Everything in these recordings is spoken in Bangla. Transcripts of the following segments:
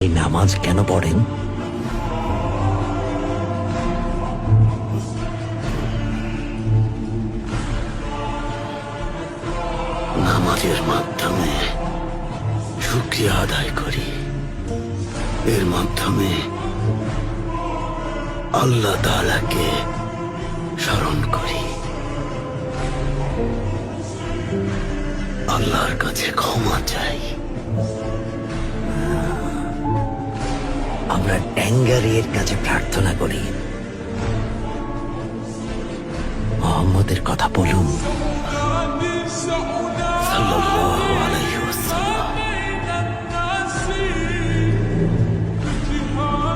এই নামাজ কেন পড়েন? নামাজের মাধ্যমে শুকরিয়া আদায় করি। এর মাধ্যমে আল্লাহ তাআলাকে স্মরণ করি, আল্লাহর কাছে ক্ষমা চাই। আমরা ট্যাঙ্গারির কাছে প্রার্থনা করি, মোহাম্মদের কথা বলুন সাল্লাল্লাহু আলাইহি ওয়াসাল্লাম।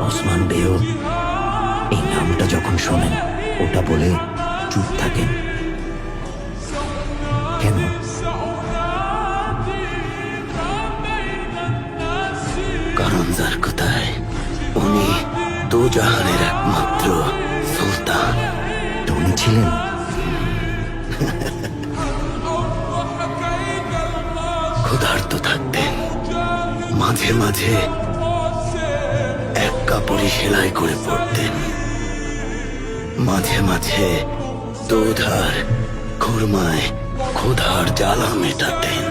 ওসমান বেও এই নামটা যখন শোনেন ওটা বলে চুপ থাকেন কেন? কারণ যার কথায় উনি দুজাহানের একমাত্র সুলতান। তো উনি ছিলেন ক্ষুধার্ত থাকতেন, মাঝে মাঝে এক কাপড়ই সেলাই করে পড়তেন, মাঝে মাঝে দুধ আর খুরমায় ক্ষুধার জ্বালা মেটাতেন।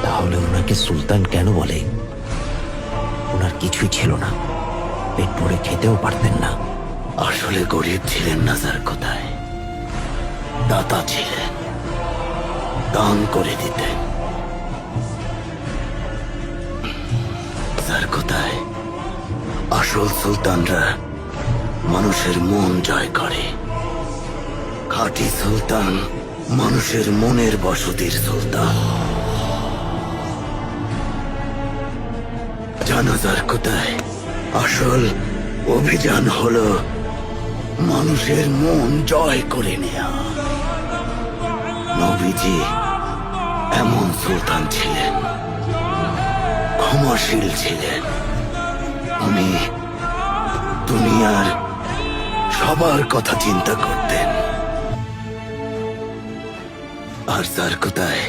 তাহলে ওনাকে সুলতান কেন বলে? ওনার কিছুই ছিল না, পেট ভরে খেতেও পারতেন না। আসলে গরিব ছিলেন না যার কথায়, দাতা ছিলেন, দান করে দিতেন। যার কথায় আসল সুলতানরা মানুষের মন জয় করে, খাঁটি সুলতান মানুষের মনের বসতির সুলতান। জানাজার কথায় আসল অভিযান হলো মানুষের মন জয় করে নেয়া। নবীজি এমন সুলতান ছিলেন, ক্ষমাশীল ছিলেন। উনি দুনিয়ার সবার কথা চিন্তা করতেন। আর যার কথায়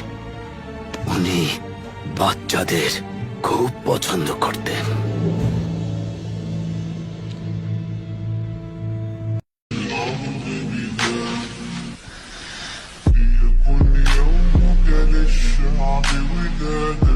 উনি বাচ্চাদের খুব পছন্দ করতেন। يكون يومك للشعب ودادا